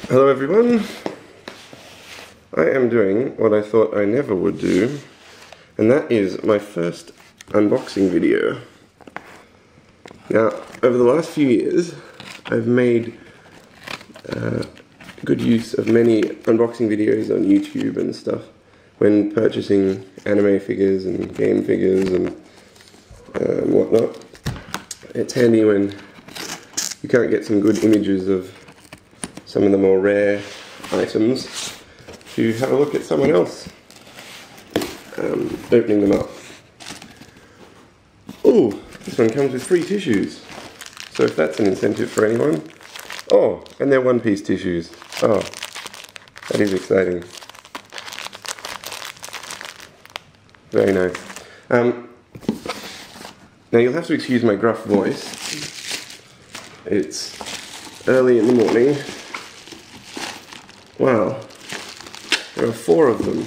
Hello everyone, I am doing what I thought I never would do, and that is my first unboxing video. Now, over the last few years, I've made good use of many unboxing videos on YouTube and stuff when purchasing anime figures and game figures and whatnot. It's handy when you can't get some good images of some of the more rare items to have a look at someone else opening them up. Oh, this one comes with free tissues, so if that's an incentive for anyone. Oh, and they're one-piece tissues. Oh, that is exciting. Very nice. Now you'll have to excuse my gruff voice. It's early in the morning. Wow, there are 4 of them.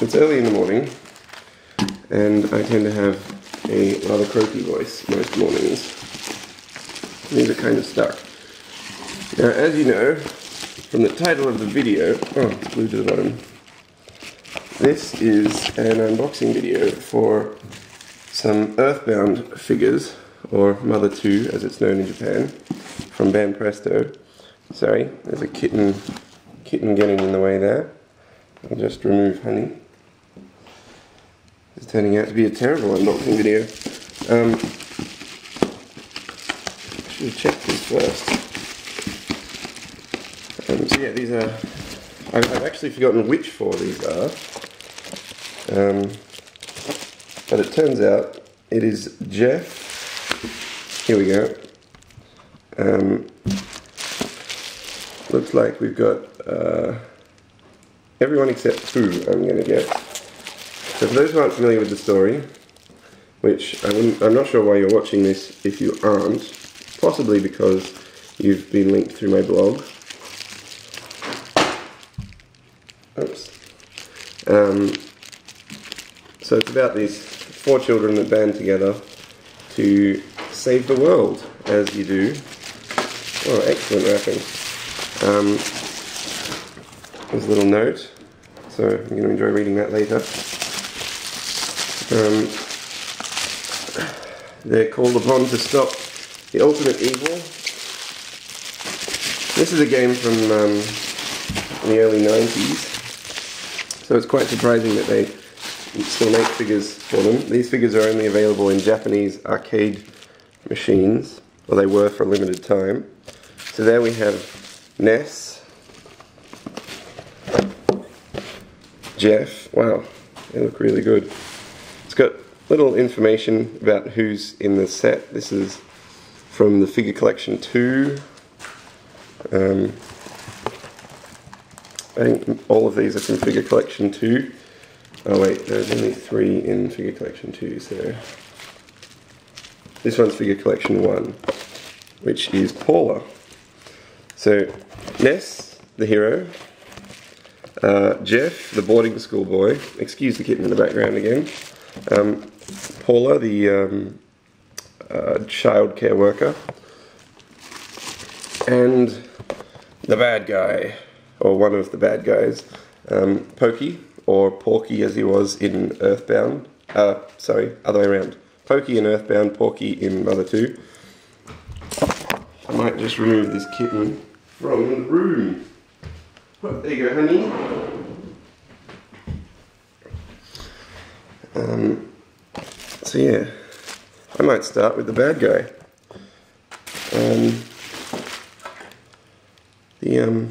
It's early in the morning, and I tend to have a rather croaky voice most mornings. These are kind of stuck. Now, as you know, from the title of the video, oh, it's glued to the bottom, this is an unboxing video for some Earthbound figures, or Mother 2 as it's known in Japan, from Banpresto. Sorry, there's a kitten getting in the way there. I'll just remove honey. It's turning out to be a terrible unboxing video. I should have checked this first. So yeah, these are... I've actually forgotten which 4 these are. But it turns out it is Jeff. Here we go. Looks like we've got everyone except Pooh, I'm going to guess. So for those who aren't familiar with the story, which I'm not sure why you're watching this if you aren't, possibly because you've been linked through my blog. Oops. So it's about these 4 children that band together to save the world, as you do. Oh, excellent wrapping. There's a little note, so I'm going to enjoy reading that later. They're called upon to stop the ultimate evil. This is a game from the early 90s, so it's quite surprising that they still make figures for them. These figures are only available in Japanese arcade machines, or they were for a limited time. So there we have Ness, Jeff. Wow, they look really good. It's got little information about who's in the set. This is from the Figure Collection 2. I think all of these are from Figure Collection 2. Oh wait, there's only 3 in Figure Collection 2, so... This one's Figure Collection 1, which is Paula. So, Ness, the hero, Jeff, the boarding school boy, excuse the kitten in the background again, Pola, the child care worker, and the bad guy, or one of the bad guys, Pokey, or Porky as he was in Earthbound, sorry, other way around, Pokey in Earthbound, Porky in Mother 2. I might just remove this kitten from the room. Well, there you go, honey. So yeah, I might start with the bad guy. The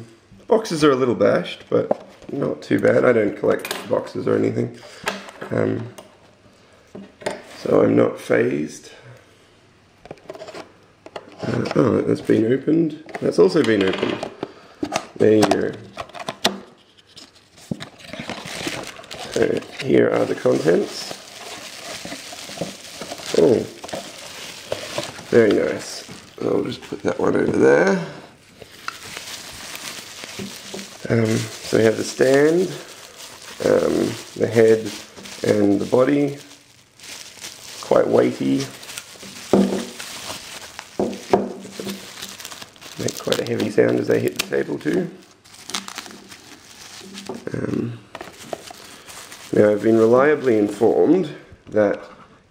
boxes are a little bashed, but not too bad. I don't collect boxes or anything, so I'm not phased. Oh, that's been opened. That's also been opened. There you go. So here are the contents. Oh, very nice. I'll just put that one over there. So we have the stand, the head and the body. Quite weighty. make quite a heavy sound as they hit the table too. Now I've been reliably informed that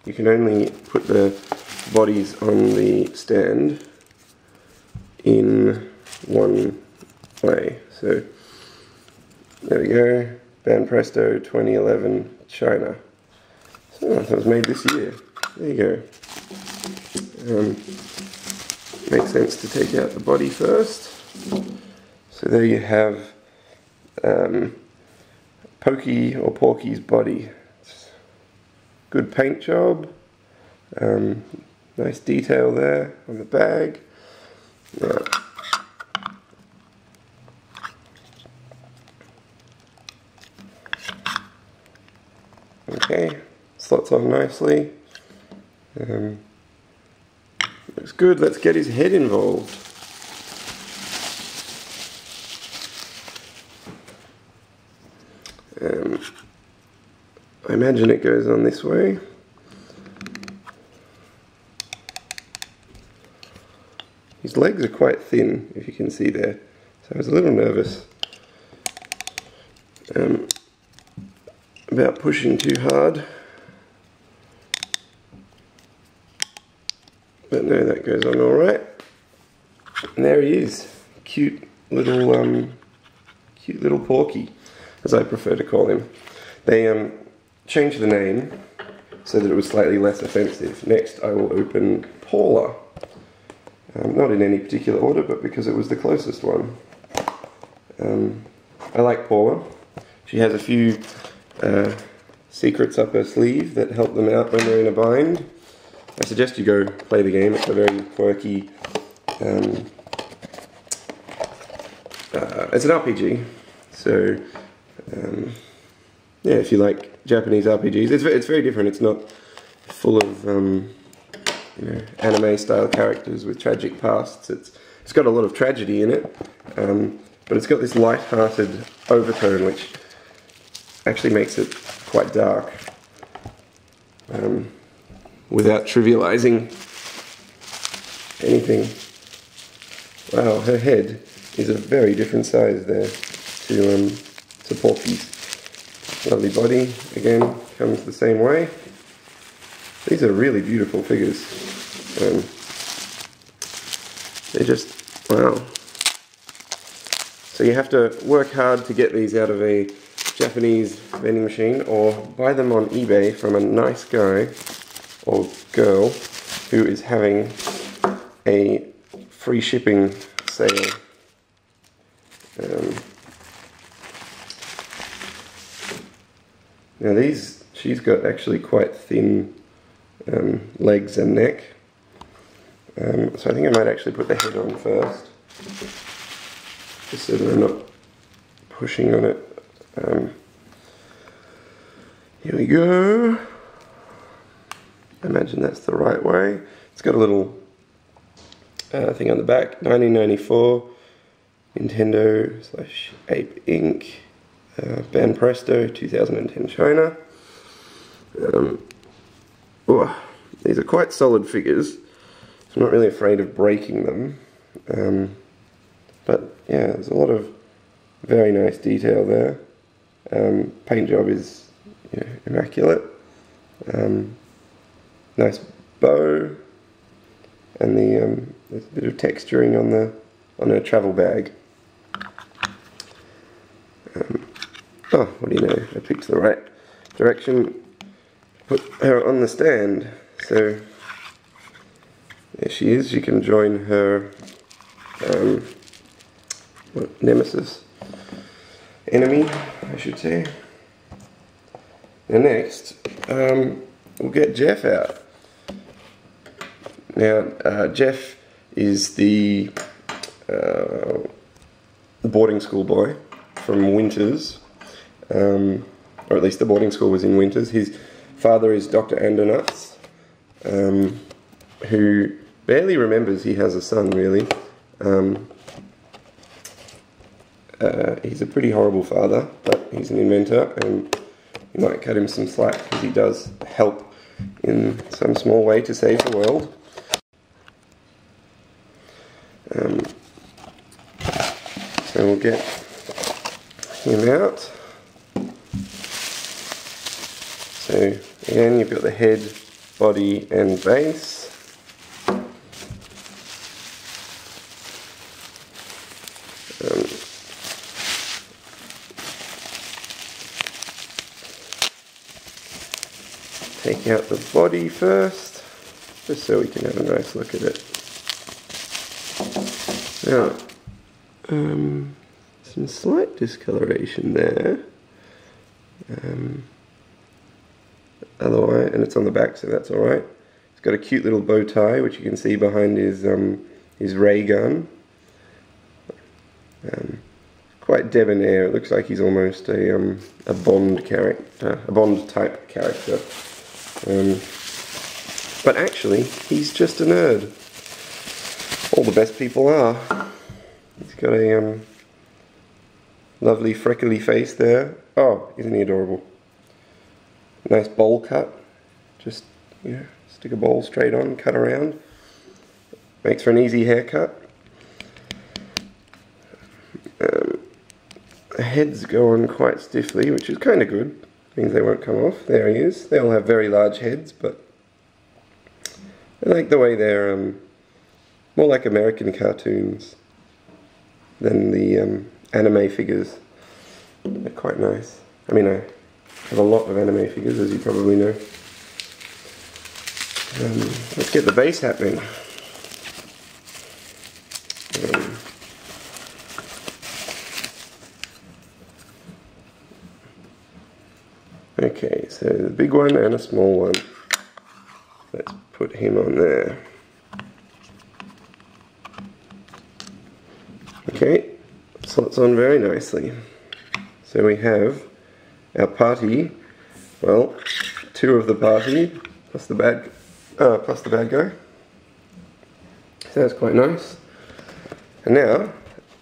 you can only put the bodies on the stand in one way. So there we go, Banpresto 2011 China. So I thought it was made this year. There you go. Makes sense to take out the body first. So there you have Pokey or Porky's body. Good paint job. Nice detail there on the bag. Now, okay, slots on nicely. Looks good. Let's get his head involved. I imagine it goes on this way. His legs are quite thin, if you can see there, so I was a little nervous about pushing too hard. But no, that goes on alright. And there he is. Cute little Porky, as I prefer to call him. They changed the name so that it was slightly less offensive. Next I will open Paula. Not in any particular order, but because it was the closest one. I like Paula. She has a few secrets up her sleeve that help them out when they're in a bind. I suggest you go play the game. It's a very quirky, it's an RPG, so yeah, if you like Japanese RPGs, it's very different. It's not full of you know, anime style characters with tragic pasts. It's got a lot of tragedy in it, but it's got this light-hearted overtone which actually makes it quite dark, without trivializing anything. Wow, her head is a very different size there to Porky's. Lovely body, again, comes the same way. These are really beautiful figures. They're just, wow. So you have to work hard to get these out of a Japanese vending machine or buy them on eBay from a nice guy or girl who is having a free shipping sale. Now these, she's got actually quite thin legs and neck, so I think I might actually put the head on first, just so that I'm not pushing on it. Here we go. I imagine that's the right way. It's got a little thing on the back, 1994, Nintendo/Ape Inc., Banpresto, 2010 China. These are quite solid figures, so I'm not really afraid of breaking them. But yeah, there's a lot of very nice detail there. Paint job is, you know, immaculate. Nice bow, and there's a bit of texturing on her travel bag. Oh, what do you know? I picked the right direction. Put her on the stand. So there she is. You can join her nemesis, enemy, I should say. Now next, we'll get Jeff out. Now Jeff is the boarding school boy from Winters. Or at least the boarding school was in Winters. His father is Dr. Andernuts, who barely remembers he has a son, really. He's a pretty horrible father, but he's an inventor, and you might cut him some slack because he does help in some small way to save the world. So we'll get him out. So again, you've got the head, body and base. Take out the body first, just so we can have a nice look at it. Now, some slight discoloration there. Otherwise, and it's on the back, so that's alright. He's got a cute little bow tie, which you can see behind his ray gun. Quite debonair. It looks like he's almost a Bond character, a Bond type character. But actually, he's just a nerd. All the best people are. He's got a lovely freckly face there. Oh, isn't he adorable? Nice bowl cut. Just, you know, stick a bowl straight on, cut around. Makes for an easy haircut. The heads go on quite stiffly, which is kind of good. Means they won't come off. There he is. They all have very large heads, but I like the way they're more like American cartoons than the anime figures. They're quite nice. I mean, I have a lot of anime figures, as you probably know. Let's get the base happening. Okay, so the big one and a small one. Let's put him on there. Okay, slots on very nicely. So we have our party, well, two of the party, plus the bad guy. So that's quite nice. And now,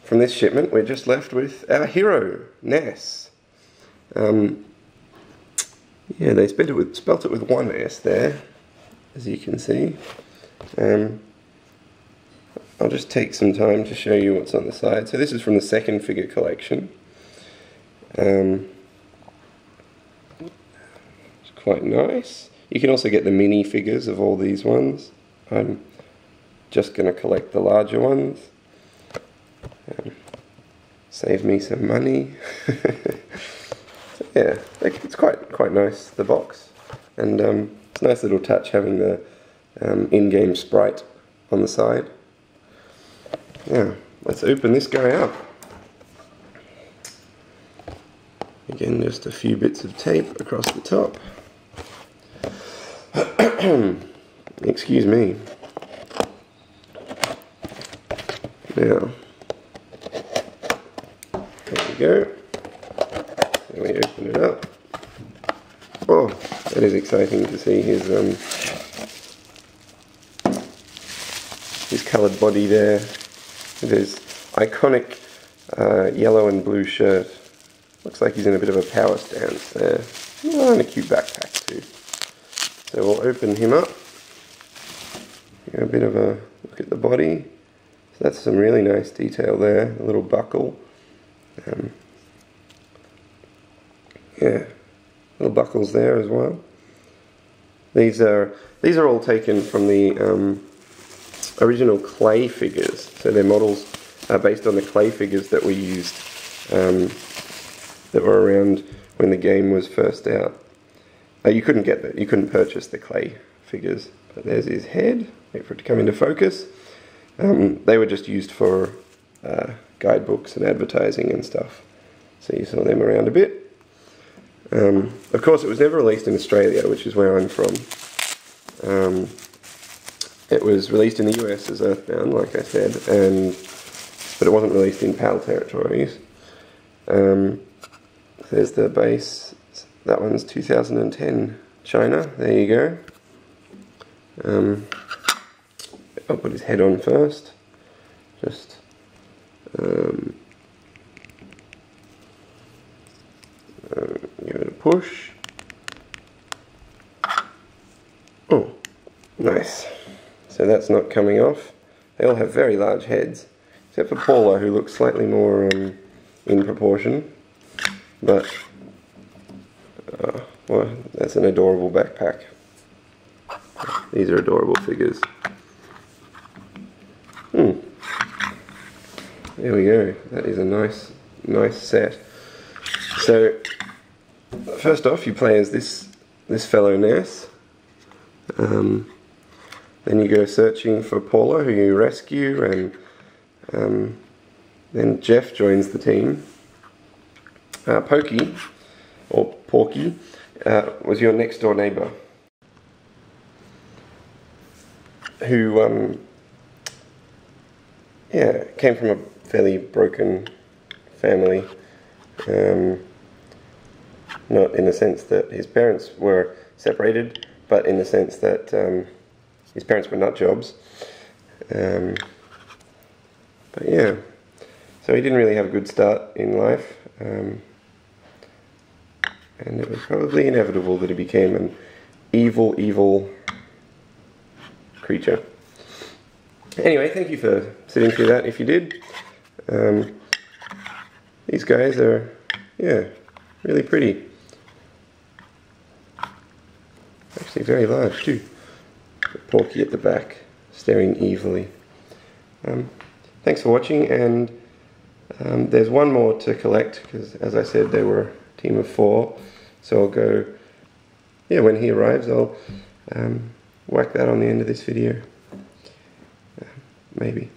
from this shipment, we're just left with our hero, Ness. Yeah, they spelt it with one S there, as you can see. I'll just take some time to show you what's on the side. So this is from the second figure collection. It's quite nice. You can also get the mini figures of all these ones. I'm just going to collect the larger ones. Save me some money. So yeah, it's quite nice, the box. And it's a nice little touch having the in-game sprite on the side. Yeah, let's open this guy up. Again, just a few bits of tape across the top. Excuse me. Now, there we go. Then we open it up. Oh, that is exciting to see his coloured body there. With his iconic yellow and blue shirt. Looks like he's in a bit of a power stance there. Oh, and a cute backpack too. So we'll open him up. Get a bit of a look at the body. So that's some really nice detail there. A little buckle. Yeah, little buckles there as well. These are all taken from the original clay figures. So they're models based on the clay figures that we used, that were around when the game was first out. You couldn't purchase the clay figures. But there's his head. Wait for it to come into focus. They were just used for guidebooks and advertising and stuff. So you saw them around a bit. Of course, it was never released in Australia, which is where I'm from. It was released in the US as Earthbound, like I said, but it wasn't released in PAL territories. There's the base. That one's 2010 China. There you go. I'll put his head on first. Just give it a push. Nice. So that's not coming off. They all have very large heads. except for Paula, who looks slightly more in proportion. But, well, that's an adorable backpack. These are adorable figures. There we go. That is a nice set. So, first off, you play as this fellow Ness. Then you go searching for Paula, who you rescue, and then Jeff joins the team. Pokey, or Porky, was your next door neighbour, who came from a fairly broken family. Not in the sense that his parents were separated, but in the sense that his parents were nut jobs. But yeah, so he didn't really have a good start in life, and it was probably inevitable that he became an evil creature. Anyway, thank you for sitting through that if you did. These guys are, really pretty. Actually very large too. Porky at the back, staring evilly. Thanks for watching, and there's one more to collect, because as I said, there were a team of 4. So I'll go, when he arrives, I'll whack that on the end of this video. Maybe.